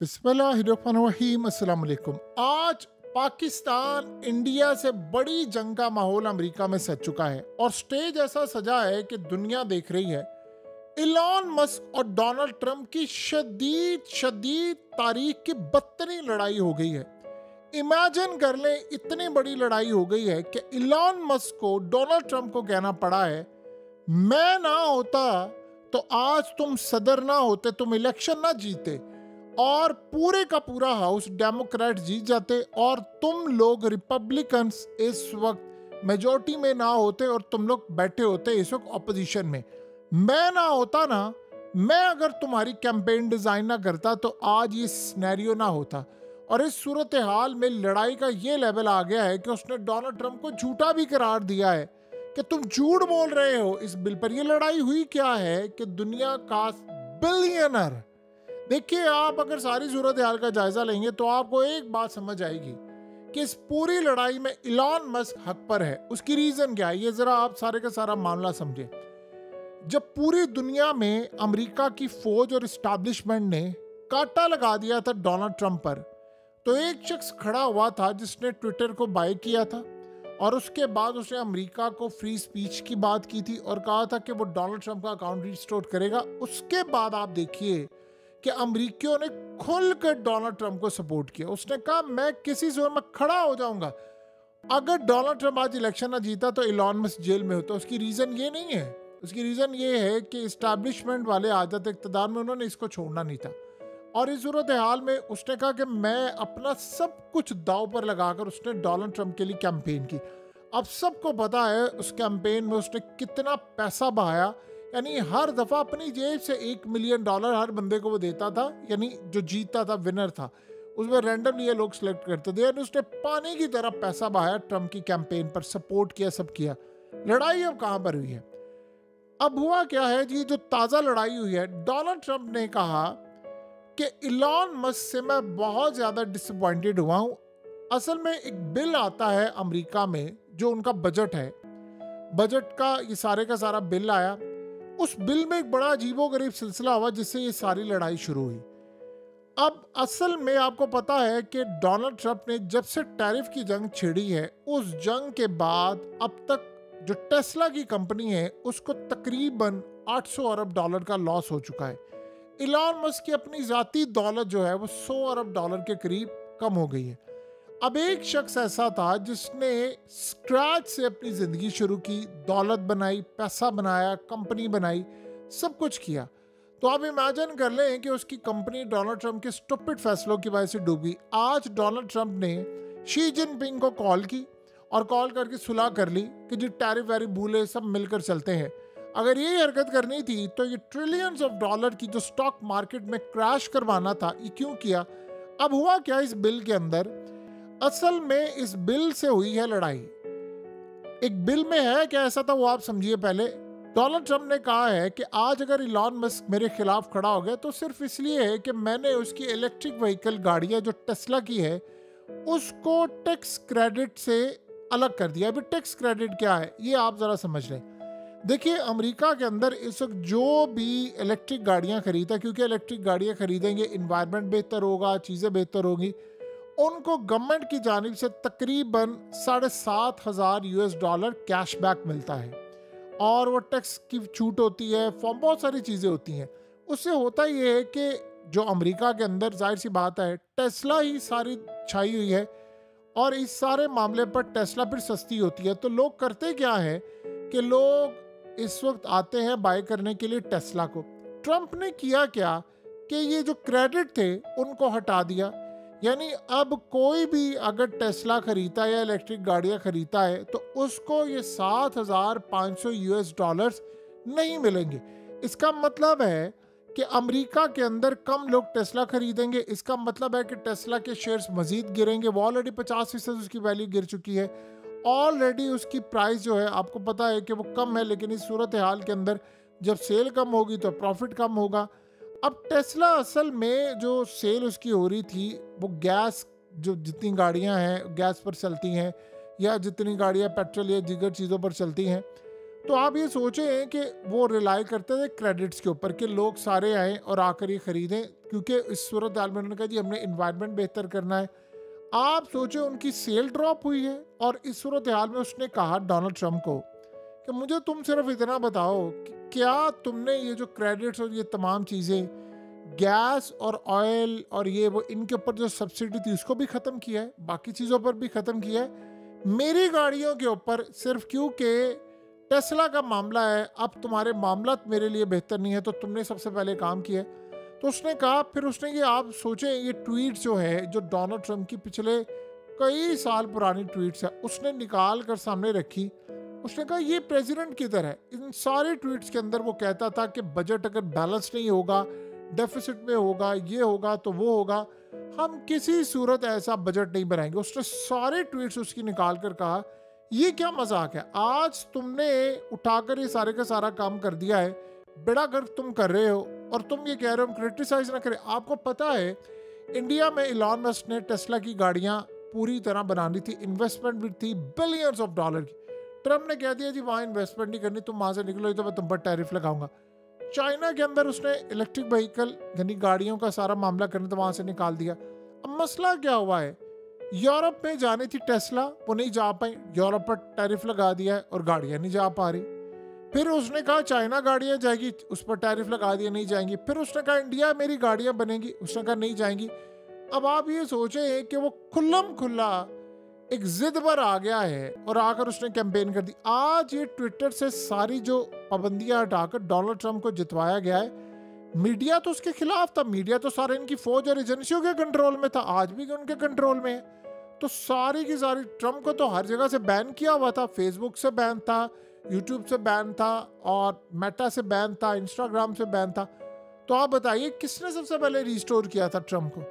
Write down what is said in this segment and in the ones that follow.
बिस्मिल्लाहिर्रहमानिर्रहीम। अस्सलाम वालेकुम। आज पाकिस्तान इंडिया से बड़ी जंग का माहौल अमेरिका में सज चुका है और स्टेज ऐसा सजा है कि दुनिया देख रही है। इलॉन मस्क और डोनाल्ड ट्रंप की शदीद शदीद तारीख की बदतरीन लड़ाई हो गई है। इमेजिन कर लें, इतनी बड़ी लड़ाई हो गई है कि इलॉन मस्क को डोनाल्ड ट्रंप को कहना पड़ा है, मैं ना होता तो आज तुम सदर ना होते, तुम इलेक्शन ना जीते और पूरे का पूरा हाउस डेमोक्रेट जीत जाते और तुम लोग रिपब्लिकन्स इस वक्त मेजोरिटी में ना होते और तुम लोग बैठे होते इस वक्त ऑपोजिशन में। मैं ना होता ना, मैं अगर तुम्हारी कैंपेन डिजाइन ना करता तो आज ये सिनेरियो ना होता। और इस सूरत हाल में लड़ाई का ये लेवल आ गया है कि उसने डोनाल्ड ट्रंप को झूठा भी करार दिया है कि तुम झूठ बोल रहे हो इस बिल पर। ये लड़ाई हुई क्या है कि दुनिया का बिलियनर, देखिए आप अगर सारी सूरत हाल का जायजा लेंगे तो आपको एक बात समझ आएगी कि इस पूरी लड़ाई में इलॉन मस्क हक पर है। उसकी रीजन क्या है, ये जरा आप सारे का सारा मामला समझे। जब पूरी दुनिया में अमेरिका की फौज और इस्टेब्लिशमेंट ने कांटा लगा दिया था डोनाल्ड ट्रंप पर, तो एक शख्स खड़ा हुआ था जिसने ट्विटर को बाय किया था और उसके बाद उसने अमेरिका को फ्री स्पीच की बात की थी और कहा था कि वो डोनाल्ड ट्रंप का अकाउंट रिस्टोर करेगा। उसके बाद आप देखिए कि अमरीकियों ने खुलकर डोनाल्ड ट्रंप को सपोर्ट किया। उसने कहा मैं किसी जोर में खड़ा हो जाऊंगा। अगर डोनाल्ड ट्रंप आज इलेक्शन ना जीता तो इलॉन मस्क जेल में होता। उसकी रीजन ये नहीं है, उसकी रीजन ये है कि इस्टेब्लिशमेंट वाले आ जाते इक़्तिदार में, उन्होंने इसको छोड़ना नहीं था। और इस सूरत हाल में उसने कहा कि मैं अपना सब कुछ दाव पर लगाकर उसने डोनाल्ड ट्रंप के लिए कैंपेन की। अब सबको पता है उस कैंपेन में उसने कितना पैसा बहाया, यानी हर दफा अपनी जेब से $1 मिलियन हर बंदे को वो देता था, यानी जो जीतता था विनर था उसमें रैंडमली ये लोग सिलेक्ट करते थे। यानी उसने पानी की तरह पैसा बहाया ट्रंप की कैंपेन पर, सपोर्ट किया, सब किया। लड़ाई अब कहां पर हुई है? अब हुआ क्या है जी, जो ताजा लड़ाई हुई है, डोनाल्ड ट्रंप ने कहा कि इलॉन मस्क से मैं बहुत ज्यादा डिसअपॉइंटेड हुआ हूं। असल में एक बिल आता है अमेरिका में, जो उनका बजट है, बजट का ये सारे का सारा बिल आया। उस बिल में एक बड़ा अजीबोगरीब सिलसिला हुआ जिससे ये सारी लड़ाई शुरू हुई। अब असल में आपको पता है कि डोनाल्ड ट्रंप ने जब से टैरिफ की जंग छिड़ी है, उस जंग के बाद अब तक जो टेस्ला की कंपनी है उसको तकरीबन $800 अरब का लॉस हो चुका है। इलॉन मस्क की अपनी जाती दौलत जो है वो $100 अरब के करीब कम हो गई है। अब एक शख्स ऐसा था जिसने स्क्रैच से अपनी जिंदगी शुरू की, दौलत बनाई, पैसा बनाया, कंपनी बनाई, सब कुछ किया। तो आप इमेजिन कर लें कि उसकी कंपनी डोनाल्ड ट्रंप के स्टूपिड फैसलों की वजह से डूबी। आज डोनाल्ड ट्रंप ने शी जिनपिंग को कॉल की और कॉल करके सुलह कर ली कि जी टैरिफ वैरिफ भूले, सब मिलकर चलते हैं। अगर यही हरकत करनी थी तो ये ट्रिलियंस ऑफ डॉलर की जो स्टॉक मार्केट में क्रैश करवाना था, ये क्यों किया? अब हुआ क्या इस बिल के अंदर? असल में इस बिल से हुई है लड़ाई। एक बिल में है क्या ऐसा था वो आप समझिए। पहले डोनाल्ड ट्रंप ने कहा है कि आज अगर इलॉन मस्क मेरे खिलाफ खड़ा हो गया तो सिर्फ इसलिए है कि मैंने उसकी इलेक्ट्रिक व्हीकल गाड़ियां जो टेस्ला की है उसको टैक्स क्रेडिट से अलग कर दिया। अभी टैक्स क्रेडिट क्या है ये आप जरा समझ लें। देखिए अमेरिका के अंदर इस वक्त जो भी इलेक्ट्रिक गाड़ियां खरीदा, क्योंकि इलेक्ट्रिक गाड़ियां खरीदेंगे इन्वायरमेंट बेहतर होगा, चीज़ें बेहतर होंगी, उनको गवर्नमेंट की जानिब से तकरीबन $7,500 कैशबैक मिलता है और वो टैक्स की छूट होती है, फॉर्म बहुत सारी चीज़ें होती हैं। उससे होता ये है कि जो अमेरिका के अंदर जाहिर सी बात है टेस्ला ही सारी छाई हुई है और इस सारे मामले पर टेस्ला फिर सस्ती होती है। तो लोग करते क्या है कि लोग इस वक्त आते हैं बाय करने के लिए टेस्ला को। ट्रंप ने किया क्या कि ये जो क्रेडिट थे उनको हटा दिया, यानी अब कोई भी अगर टेस्ला खरीदता है या इलेक्ट्रिक गाड़ियां खरीदता है तो उसको ये $7,500 नहीं मिलेंगे। इसका मतलब है कि अमेरिका के अंदर कम लोग टेस्ला खरीदेंगे। इसका मतलब है कि टेस्ला के शेयर्स मजीद गिरेंगे। वो ऑलरेडी 50% उसकी वैल्यू गिर चुकी है। ऑलरेडी उसकी प्राइस जो है आपको पता है कि वो कम है, लेकिन इस सूरत हाल के अंदर जब सेल कम होगी तो प्रॉफिट कम होगा। अब टेस्ला असल में जो सेल उसकी हो रही थी वो गैस, जो जितनी गाड़ियां हैं गैस पर चलती हैं या जितनी गाड़ियां पेट्रोल या दीगर चीज़ों पर चलती हैं, तो आप ये सोचें कि वो रिलाई करते थे क्रेडिट्स के ऊपर कि लोग सारे आएँ और आकर ये खरीदें, क्योंकि इस सूरत हाल में उन्होंने कहा जी हमने एनवायरनमेंट बेहतर करना है। आप सोचें उनकी सेल ड्रॉप हुई है, और इस सूरत हाल में उसने कहा डोनाल्ड ट्रंप को कि मुझे तुम सिर्फ इतना बताओ कि क्या तुमने ये जो क्रेडिट्स और ये तमाम चीज़ें, गैस और ऑयल और ये वो, इनके ऊपर जो सब्सिडी थी उसको भी ख़त्म किया है, बाकी चीज़ों पर भी ख़त्म किया है, मेरी गाड़ियों के ऊपर सिर्फ क्योंकि टेस्ला का मामला है, अब तुम्हारे मामला मेरे लिए बेहतर नहीं है तो तुमने सबसे पहले काम किया है। तो उसने कहा, फिर उसने ये, आप सोचें ये ट्वीट जो है, जो डोनाल्ड ट्रंप की पिछले कई साल पुरानी ट्वीट्स है, उसने निकाल कर सामने रखी। उसने कहा ये प्रेसिडेंट किधर है। इन सारे ट्वीट्स के अंदर वो कहता था कि बजट अगर बैलेंस नहीं होगा, डेफिसिट में होगा, ये होगा तो वो होगा, हम किसी सूरत ऐसा बजट नहीं बनाएंगे। उसने सारे ट्वीट्स उसकी निकाल कर कहा ये क्या मजाक है, आज तुमने उठाकर ये सारे का सारा काम कर दिया है, बड़ा गर्व तुम कर रहे हो और तुम ये कह रहे हो हम क्रिटिसाइज ना करें। आपको पता है इंडिया में इलॉन मस्क ने टेस्ला की गाड़ियां पूरी तरह बनानी थी, इन्वेस्टमेंट भी थी बिलियंस ऑफ डॉलर की। ट्रम्प ने कह दिया जी वहाँ इन्वेस्टमेंट नहीं करनी, तुम वहाँ से निकलो तो मैं तुम पर टैरिफ लगाऊंगा। चाइना के अंदर उसने इलेक्ट्रिक व्हीकल यानी गाड़ियों का सारा मामला करने तो वहाँ से निकाल दिया। अब मसला क्या हुआ है, यूरोप में जानी थी टेस्ला, वो नहीं जा पाई, यूरोप पर टैरिफ लगा दिया है और गाड़ियाँ नहीं जा पा रही। फिर उसने कहा चाइना गाड़ियाँ जाएगी, उस पर टैरिफ लगा दिया, नहीं जाएंगी। फिर उसने कहा इंडिया मेरी गाड़ियाँ बनेंगी, उसने कहा नहीं जाएंगी। अब आप ये सोचें कि वो खुल्लम खुल्ला एक जिद पर आ गया है और आकर उसने कैंपेन कर दी। आज ये ट्विटर से सारी जो पाबंदियां हटाकर डोनाल्ड ट्रंप को जितवाया गया है। मीडिया तो उसके खिलाफ था, मीडिया तो सारे इनकी फौज और एजेंसियों के कंट्रोल में था, आज भी उनके कंट्रोल में है। तो सारी की सारी ट्रंप को तो हर जगह से बैन किया हुआ था, फेसबुक से बैन था, यूट्यूब से बैन था और मेटा से बैन था, इंस्टाग्राम से बैन था। तो आप बताइए किसने सबसे पहले रिस्टोर किया था ट्रंप को?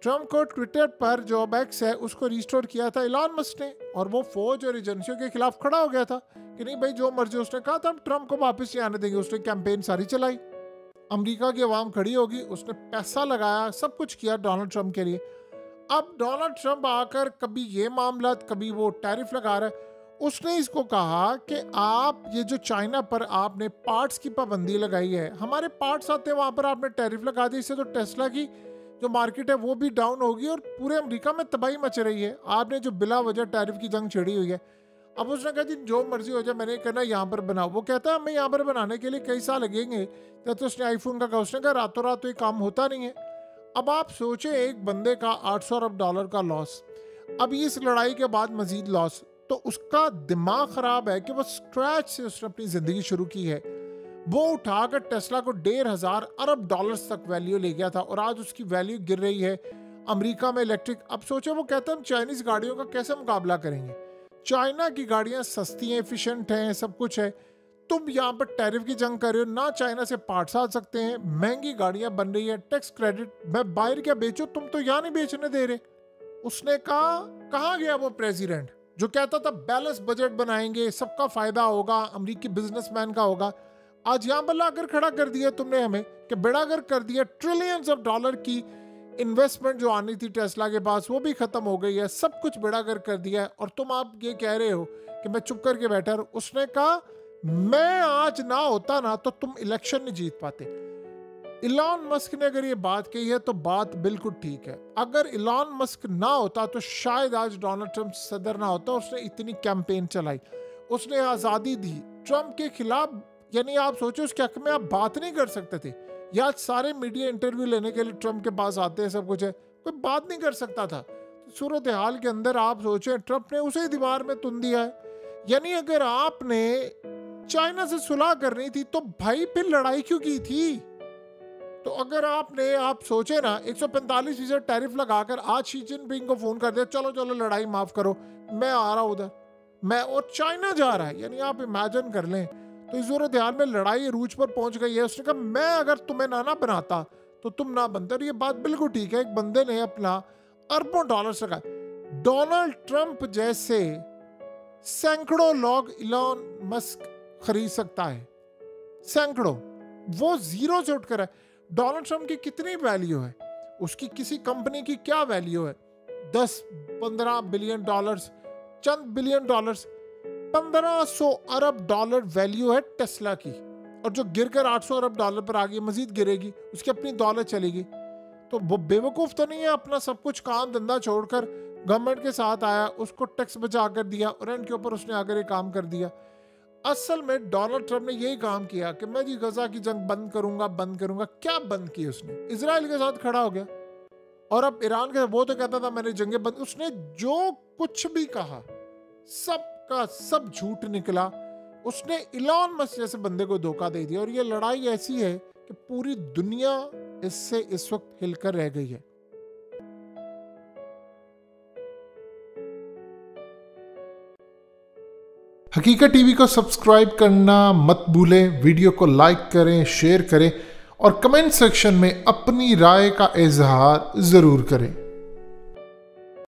ट्रंप को ट्विटर पर जो एक्स है उसको रिस्टोर किया था इलॉन मस्क ने, और वो फौज और एजेंसियों के खिलाफ खड़ा हो गया था कि नहीं भाई जो मर्जी। उसने कहा था हम ट्रंप को वापस नहीं आने देंगे, उसने कैंपेन सारी चलाई, अमेरिका की आवाम खड़ी होगी, उसने पैसा लगाया, सब कुछ किया डोनाल्ड ट्रंप के लिए। अब डोनाल्ड ट्रंप आकर कभी ये मामला, कभी वो टैरिफ लगा रहा है। उसने इसको कहा कि आप ये जो चाइना पर आपने पार्ट्स की पाबंदी लगाई है, हमारे पार्ट्स आते हैं वहाँ पर आपने टैरिफ लगा दी, इससे तो टेस्ला की जो मार्केट है वो भी डाउन होगी और पूरे अमेरिका में तबाही मच रही है। आपने जो बिला वजह टैरिफ की जंग छिड़ी हुई है। अब उसने कहा जी जो मर्जी हो जाए, मैंने कहना यहाँ पर बनाओ। वो कहता है हमें यहाँ पर बनाने के लिए कई साल लगेंगे। तो उसने आईफोन का कहा, उसने कहा रातों रात तो ये काम होता नहीं है। अब आप सोचें एक बंदे का 800 अरब डॉलर का लॉस, अब इस लड़ाई के बाद मजीद लॉस, तो उसका दिमाग खराब है कि वो स्क्रैच से उसने अपनी जिंदगी शुरू की है। वो उठाकर टेस्ला को 1,500 अरब डॉलर्स तक वैल्यू ले गया था और आज उसकी वैल्यू गिर रही है अमेरिका में इलेक्ट्रिक। अब सोचे वो कहते हैं हम चाइनीज गाड़ियों का कैसे मुकाबला करेंगे, चाइना की गाड़ियां सस्ती हैं, एफिशिएंट हैं, सब कुछ है। तुम यहाँ पर टैरिफ की जंग कर रहे हो, ना चाइना से पार्ट्स आ सकते हैं, महंगी गाड़ियां बन रही है, टैक्स क्रेडिट, मैं बाहर क्या बेचूं, तुम तो यहाँ नहीं बेचने दे रहे। उसने कहा कहाँ गया वो प्रेसिडेंट जो कहता था बैलेंस बजट बनाएंगे, सबका फायदा होगा, अमेरिकी बिजनेसमैन का होगा। आज यहां पर लाकर खड़ा कर दिया तुमने हमें कि बेड़ागर कर दिया। ट्रिलियंस ऑफ डॉलर की इन्वेस्टमेंट जो आनी थी टेस्ला के पास वो भी खत्म हो गई है, सब कुछ बेड़ागर कर दिया है और तुम आप ये कह रहे हो कि मैं चुप करके बैठा रहूं। उसने कहा मैं आज ना होता ना तो तुम इलेक्शन नहीं जीत पाते। इलॉन मस्क ने अगर ये बात कही है तो बात बिल्कुल ठीक है। अगर इलॉन मस्क ना होता तो शायद आज डोनाल्ड ट्रंप सदर ना होता। उसने इतनी कैंपेन चलाई, उसने आज़ादी दी ट्रंप के खिलाफ, यानी आप सोचो उसके हक में आप बात नहीं कर सकते थे। या सारे मीडिया इंटरव्यू लेने के लिए ट्रंप के पास आते हैं, सब कुछ है, कोई बात नहीं कर सकता था। तो सूरत हाल के अंदर आप सोचें ट्रंप ने उसे दीवार में तुन दिया है। यानी अगर आपने चाइना से सुलह करनी थी तो भाई फिर लड़ाई क्यों की थी? तो अगर आपने, आप सोचे ना 145% टैरिफ लगाकर आज शी जिनपिंग को फोन कर दिया चलो चलो लड़ाई माफ करो, मैं आ रहा हूं उधर, मैं, और चाइना जा रहा है, यानी आप इमेजिन कर लें। तो इस सूरत हाल में लड़ाई रूज पर पहुंच गई है। उसने कहा मैं अगर तुम्हें ना बनाता तो तुम ना बनते। और ये बात बिल्कुल ठीक है, एक बंदे ने अपना अरबों डॉलर लगा। डोनाल्ड ट्रंप जैसे सैकड़ों लोग इलॉन मस्क खरीद सकता है, सैकड़ों, वो जीरो से उठकर है। डोनाल्ड ट्रंप की कितनी वैल्यू है, उसकी किसी कंपनी की क्या वैल्यू है? 10-15 बिलियन डॉलर्स, चंद बिलियन डॉलर्स। 1500 अरब डॉलर वैल्यू है टेस्ला की, और जो गिरकर 800 अरब डॉलर पर आ गई, मजीद गिरेगी, उसकी अपनी दौलत चलेगी। तो वो बेवकूफ तो नहीं है, अपना सब कुछ काम धंधा छोड़कर गवर्नमेंट के साथ आया, उसको टैक्स बचा कर दिया और इनके ऊपर उसने आकर ये काम कर दिया। असल में डोनाल्ड ट्रंप ने यही काम किया कि मैं जी गजा की जंग बंद करूंगा। क्या बंद की उसने? इजराइल के साथ खड़ा हो गया, और अब ईरान के, वो तो कहता था मैंने जंगें बंद, उसने जो कुछ भी कहा सब का सब झूठ निकला। उसने इलॉन मस्क जैसे बंदे को धोखा दे दिया, और ये लड़ाई ऐसी है कि पूरी दुनिया इससे इस वक्त हिलकर रह गई है। हकीकत टीवी को सब्सक्राइब करना मत भूलें, वीडियो को लाइक करें, शेयर करें और कमेंट सेक्शन में अपनी राय का इजहार जरूर करें।